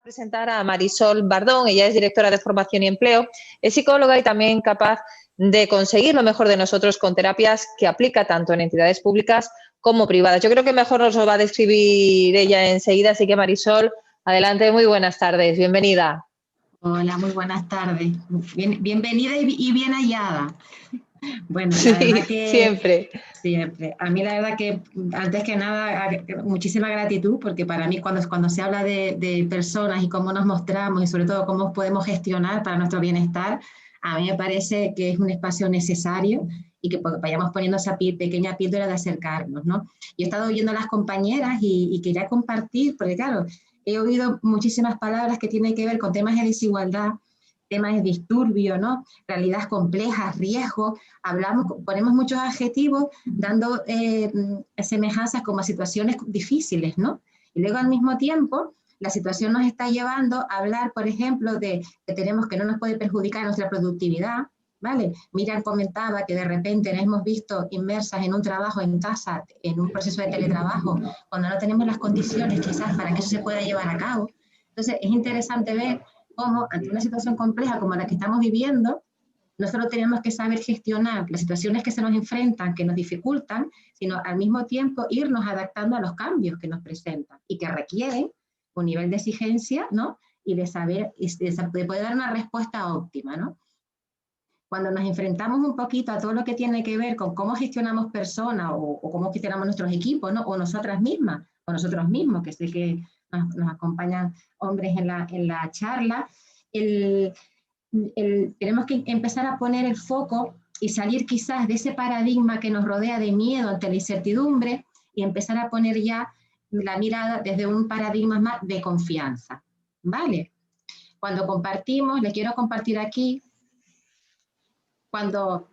Presentar a Marisol Bardón. Ella es directora de formación y empleo, es psicóloga y también capaz de conseguir lo mejor de nosotros con terapias que aplica tanto en entidades públicas como privadas. Yo creo que mejor nos lo va a describir ella enseguida, así que Marisol, adelante, muy buenas tardes, bienvenida. Hola, muy buenas tardes. Bienvenida y bien hallada. Bueno, la Sí, verdad que siempre. siempre. A mí la verdad que, antes que nada, muchísima gratitud, porque para mí cuando se habla de personas y cómo nos mostramos y sobre todo cómo podemos gestionar para nuestro bienestar, a mí me parece que es un espacio necesario y que vayamos poniendo esa pequeña píldora de acercarnos, ¿no? Yo he estado oyendo a las compañeras y quería compartir, porque claro, he oído muchísimas palabras que tienen que ver con temas de desigualdad, temas de disturbio, ¿no? Realidades complejas, riesgos, ponemos muchos adjetivos dando semejanzas como a situaciones difíciles, ¿no? Y luego al mismo tiempo, la situación nos está llevando a hablar, por ejemplo, de que tenemos que no nos puede perjudicar nuestra productividad, ¿vale? Miriam comentaba que de repente nos hemos visto inmersas en un trabajo en casa, en un proceso de teletrabajo, cuando no tenemos las condiciones quizás para que eso se pueda llevar a cabo. Entonces, es interesante ver cómo ante una situación compleja como la que estamos viviendo, no solo tenemos que saber gestionar las situaciones que se nos enfrentan, que nos dificultan, sino al mismo tiempo irnos adaptando a los cambios que nos presentan y que requieren un nivel de exigencia, ¿no? Y de saber, de poder dar una respuesta óptima, ¿no? Cuando nos enfrentamos un poquito a todo lo que tiene que ver con cómo gestionamos personas o cómo gestionamos nuestros equipos, ¿no? O nosotras mismas, o nosotros mismos, que sé que nos acompañan hombres en la charla, tenemos que empezar a poner el foco y salir quizás de ese paradigma que nos rodea de miedo ante la incertidumbre y empezar a poner ya la mirada desde un paradigma más de confianza, ¿vale? Cuando compartimos, le quiero compartir aquí, cuando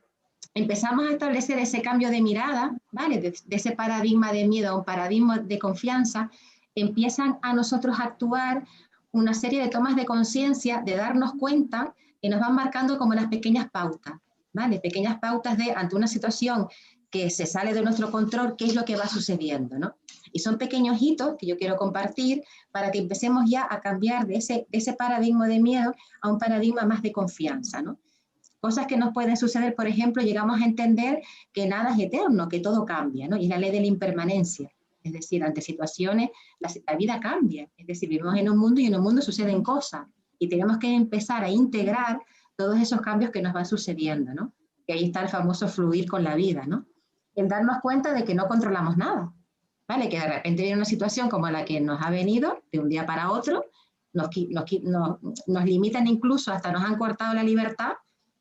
empezamos a establecer ese cambio de mirada, ¿vale? De ese paradigma de miedo a un paradigma de confianza, empiezan a nosotros a actuar una serie de tomas de conciencia, de darnos cuenta que nos van marcando como las pequeñas pautas, ¿vale? Pequeñas pautas de ante una situación que se sale de nuestro control, qué es lo que va sucediendo, ¿no? Y son pequeños hitos que yo quiero compartir para que empecemos ya a cambiar de ese paradigma de miedo a un paradigma más de confianza, ¿no? Cosas que nos pueden suceder, por ejemplo, llegamos a entender que nada es eterno, que todo cambia, ¿no? Y es la ley de la impermanencia. Es decir, ante situaciones, la vida cambia. Es decir, vivimos en un mundo y en un mundo suceden cosas. Y tenemos que empezar a integrar todos esos cambios que nos van sucediendo, ¿no? Que ahí está el famoso fluir con la vida, ¿no? En darnos cuenta de que no controlamos nada, ¿vale? Que de repente viene una situación como la que nos ha venido de un día para otro, nos limitan incluso, hasta nos han cortado la libertad,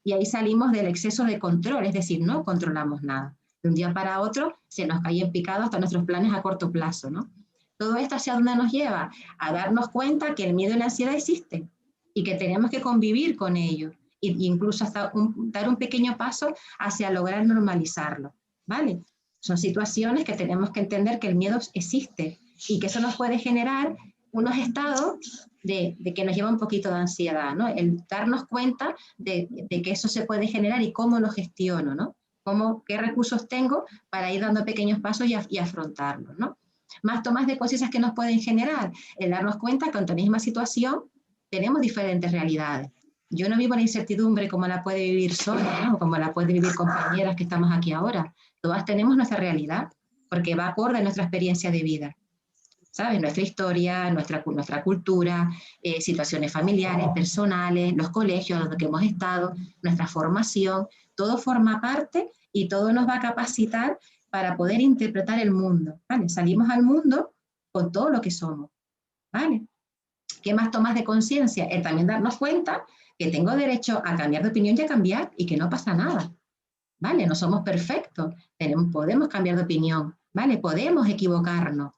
y ahí salimos del exceso de control, es decir, no controlamos nada. De un día para otro se nos cae en picado hasta nuestros planes a corto plazo, ¿no? Todo esto hacia dónde nos lleva, a darnos cuenta que el miedo y la ansiedad existen y que tenemos que convivir con ellos e incluso hasta dar un pequeño paso hacia lograr normalizarlo, ¿vale? Son situaciones que tenemos que entender que el miedo existe y que eso nos puede generar unos estados de que nos lleva un poquito de ansiedad, ¿no? El darnos cuenta de que eso se puede generar y cómo lo gestiono, ¿no? Qué recursos tengo para ir dando pequeños pasos y afrontarlos, ¿no? Más tomas de conciencia que nos pueden generar, el darnos cuenta que ante la misma situación tenemos diferentes realidades. Yo no vivo la incertidumbre como la puede vivir Sonia, ¿no? Como la puede vivir compañeras que estamos aquí ahora. Todas tenemos nuestra realidad, porque va acorde a nuestra experiencia de vida. ¿Sabes? Nuestra historia, nuestra cultura, situaciones familiares, personales, los colegios donde hemos estado, nuestra formación, todo forma parte y todo nos va a capacitar para poder interpretar el mundo, ¿vale? Salimos al mundo con todo lo que somos, ¿vale? ¿Qué más tomas de conciencia? El también darnos cuenta que tengo derecho a cambiar de opinión y a cambiar y que no pasa nada, ¿vale? No somos perfectos, podemos cambiar de opinión, ¿vale? Podemos equivocarnos,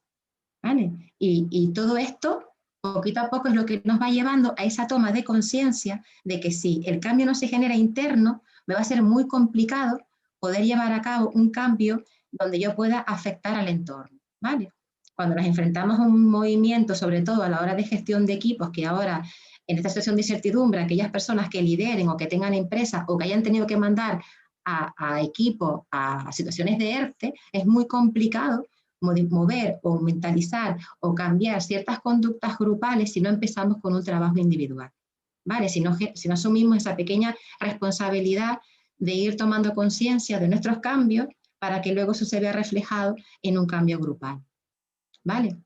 ¿vale? Y todo esto, poquito a poco, es lo que nos va llevando a esa toma de conciencia de que si el cambio no se genera interno, me va a ser muy complicado poder llevar a cabo un cambio donde yo pueda afectar al entorno, ¿vale? Cuando nos enfrentamos a un movimiento, sobre todo a la hora de gestión de equipos, que ahora, en esta situación de incertidumbre, aquellas personas que lideren o que tengan empresas o que hayan tenido que mandar a equipos a situaciones de ERTE, es muy complicado mover o mentalizar o cambiar ciertas conductas grupales si no empezamos con un trabajo individual, ¿vale? Si no asumimos esa pequeña responsabilidad de ir tomando conciencia de nuestros cambios para que luego eso se vea reflejado en un cambio grupal, ¿vale?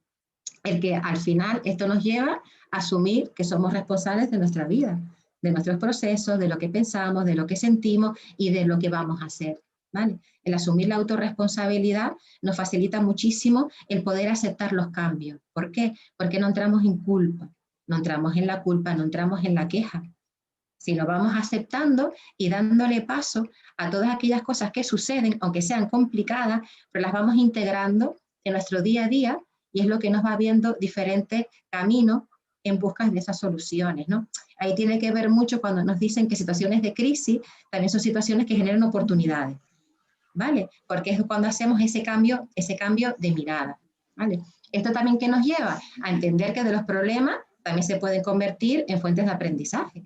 El que al final esto nos lleva a asumir que somos responsables de nuestra vida, de nuestros procesos, de lo que pensamos, de lo que sentimos y de lo que vamos a hacer, ¿vale? El asumir la autorresponsabilidad nos facilita muchísimo el poder aceptar los cambios. ¿Por qué? Porque no entramos en culpa, no entramos en la culpa, no entramos en la queja. Si lo vamos aceptando y dándole paso a todas aquellas cosas que suceden, aunque sean complicadas, pero las vamos integrando en nuestro día a día y es lo que nos va viendo diferentes caminos en busca de esas soluciones, ¿no? Ahí tiene que ver mucho cuando nos dicen que situaciones de crisis también son situaciones que generan oportunidades, ¿vale? Porque es cuando hacemos ese cambio de mirada, ¿vale? Esto también que nos lleva a entender que de los problemas también se pueden convertir en fuentes de aprendizaje,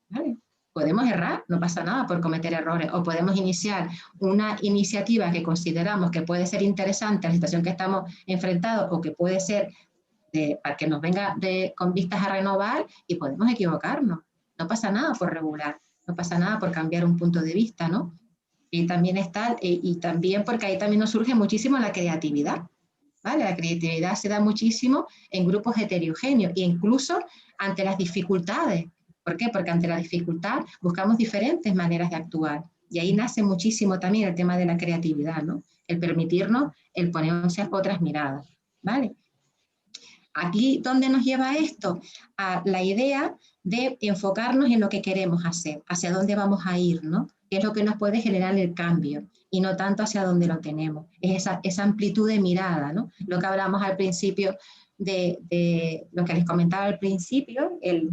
¿vale? Podemos errar, no pasa nada por cometer errores, o podemos iniciar una iniciativa que consideramos que puede ser interesante a la situación que estamos enfrentados o que puede ser para que nos venga con vistas a renovar y podemos equivocarnos. No pasa nada por regular, no pasa nada por cambiar un punto de vista, ¿no? Y también y también porque ahí también nos surge muchísimo la creatividad, ¿vale? La creatividad se da muchísimo en grupos heterogéneos e incluso ante las dificultades. ¿Por qué? Porque ante la dificultad buscamos diferentes maneras de actuar. Y ahí nace muchísimo también el tema de la creatividad, ¿no? El permitirnos, el ponernos otras miradas, ¿vale? Aquí, ¿dónde nos lleva esto? A la idea de enfocarnos en lo que queremos hacer, hacia dónde vamos a ir, ¿no? Que es lo que nos puede generar el cambio, y no tanto hacia dónde lo tenemos. Es esa amplitud de mirada, ¿no? Lo que hablamos al principio de lo que les comentaba al principio, el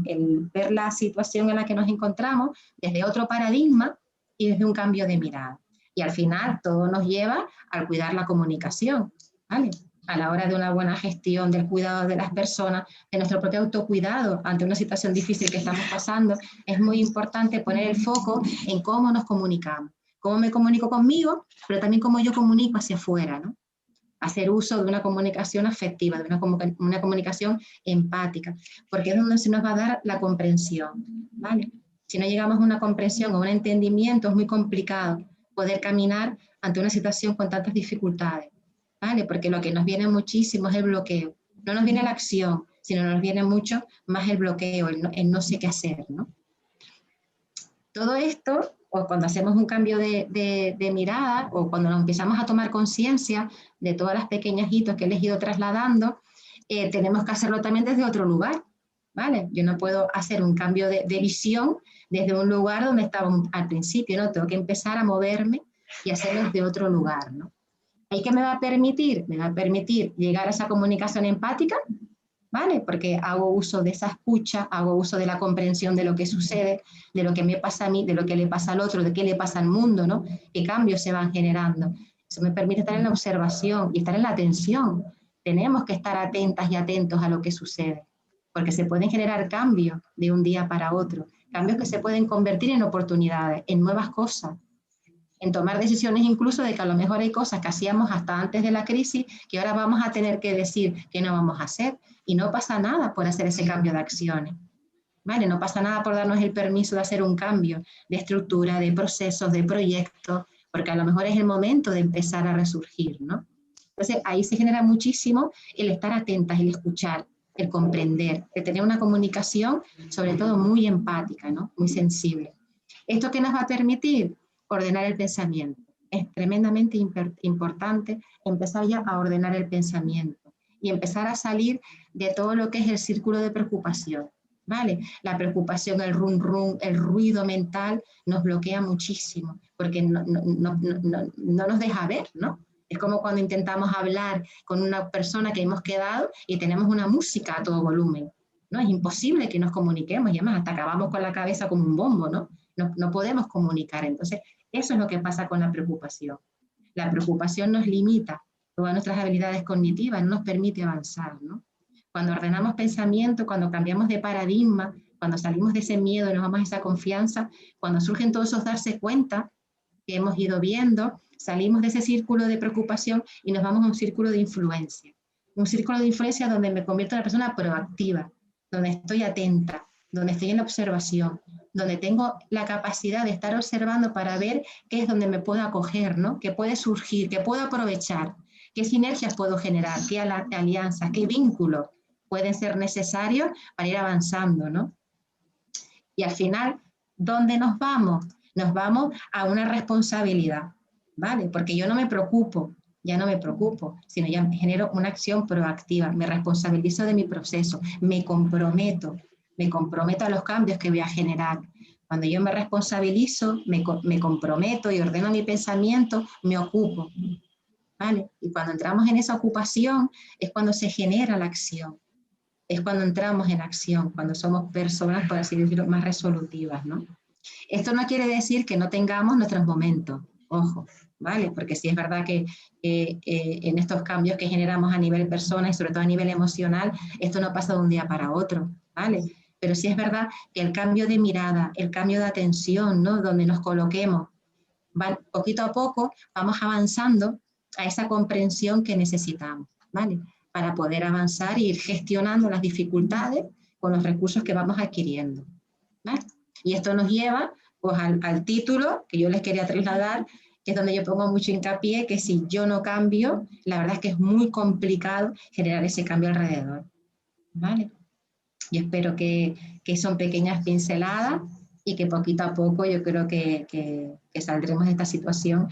ver la situación en la que nos encontramos desde otro paradigma y desde un cambio de mirada. Y al final todo nos lleva al cuidar la comunicación, ¿vale? A la hora de una buena gestión del cuidado de las personas, de nuestro propio autocuidado ante una situación difícil que estamos pasando, es muy importante poner el foco en cómo nos comunicamos, cómo me comunico conmigo, pero también cómo yo comunico hacia afuera, ¿no? Hacer uso de una comunicación afectiva, de una comunicación empática, porque es donde se nos va a dar la comprensión, ¿vale? Si no llegamos a una comprensión o un entendimiento, es muy complicado poder caminar ante una situación con tantas dificultades, ¿vale? Porque lo que nos viene muchísimo es el bloqueo. No nos viene la acción, sino nos viene mucho más el bloqueo, el no sé qué hacer, ¿no? Todo esto, o cuando hacemos un cambio de mirada, o cuando nos empezamos a tomar conciencia de todas las pequeñas hitos que les he ido trasladando, tenemos que hacerlo también desde otro lugar, ¿vale? Yo no puedo hacer un cambio de visión desde un lugar donde estaba al principio, ¿no? Tengo que empezar a moverme y hacerlo desde otro lugar, ¿no? ¿Y qué me va a permitir? Me va a permitir llegar a esa comunicación empática, ¿vale? Porque hago uso de esa escucha, hago uso de la comprensión de lo que sucede, de lo que me pasa a mí, de lo que le pasa al otro, de qué le pasa al mundo, ¿no? ¿Qué cambios se van generando? Eso me permite estar en la observación y estar en la atención. Tenemos que estar atentas y atentos a lo que sucede, porque se pueden generar cambios de un día para otro, cambios que se pueden convertir en oportunidades, en nuevas cosas, en tomar decisiones incluso de que a lo mejor hay cosas que hacíamos hasta antes de la crisis que ahora vamos a tener que decir que no vamos a hacer, y no pasa nada por hacer ese cambio de acciones, ¿vale? No pasa nada por darnos el permiso de hacer un cambio de estructura, de procesos, de proyectos, porque a lo mejor es el momento de empezar a resurgir, ¿no? Entonces ahí se genera muchísimo el estar atentas, el escuchar, el comprender, el tener una comunicación sobre todo muy empática, ¿no? Muy sensible. ¿Esto qué nos va a permitir? Ordenar el pensamiento. Es tremendamente importante empezar ya a ordenar el pensamiento y empezar a salir de todo lo que es el círculo de preocupación, ¿vale? La preocupación, el rum, el ruido mental nos bloquea muchísimo porque no nos deja ver, ¿no? Es como cuando intentamos hablar con una persona que hemos quedado y tenemos una música a todo volumen, ¿no? Es imposible que nos comuniquemos y además hasta acabamos con la cabeza como un bombo, ¿no? No podemos comunicar. Entonces, eso es lo que pasa con la preocupación. La preocupación nos limita todas nuestras habilidades cognitivas, no nos permite avanzar, ¿no? Cuando ordenamos pensamiento, cuando cambiamos de paradigma, cuando salimos de ese miedo y nos vamos a esa confianza, cuando surgen todos esos darse cuenta que hemos ido viendo, salimos de ese círculo de preocupación y nos vamos a un círculo de influencia. Un círculo de influencia donde me convierto en una persona proactiva, donde estoy atenta, donde estoy en la observación, donde tengo la capacidad de estar observando para ver qué es donde me puedo acoger, ¿no? Qué puede surgir, qué puedo aprovechar, qué sinergias puedo generar, qué alianzas, qué vínculos pueden ser necesarios para ir avanzando, ¿no? Y al final, ¿dónde nos vamos? Nos vamos a una responsabilidad, ¿vale? Porque yo no me preocupo, ya no me preocupo, sino ya genero una acción proactiva, me responsabilizo de mi proceso, me comprometo a los cambios que voy a generar. Cuando yo me responsabilizo, me comprometo y ordeno mi pensamiento, me ocupo, ¿vale? Y cuando entramos en esa ocupación es cuando se genera la acción. Es cuando entramos en acción, cuando somos personas, por así decirlo, más resolutivas, ¿no? Esto no quiere decir que no tengamos nuestros momentos, ojo, ¿vale? Porque sí es verdad que en estos cambios que generamos a nivel persona y sobre todo a nivel emocional, esto no pasa de un día para otro, ¿vale? Pero sí es verdad que el cambio de mirada, el cambio de atención, ¿no? Donde nos coloquemos, poquito a poco vamos avanzando a esa comprensión que necesitamos, ¿vale? Para poder avanzar e ir gestionando las dificultades con los recursos que vamos adquiriendo, ¿vale? Y esto nos lleva pues, al título que yo les quería trasladar, que es donde yo pongo mucho hincapié, que si yo no cambio, la verdad es que es muy complicado generar ese cambio alrededor, ¿vale? Y espero que son pequeñas pinceladas y que poquito a poco yo creo que saldremos de esta situación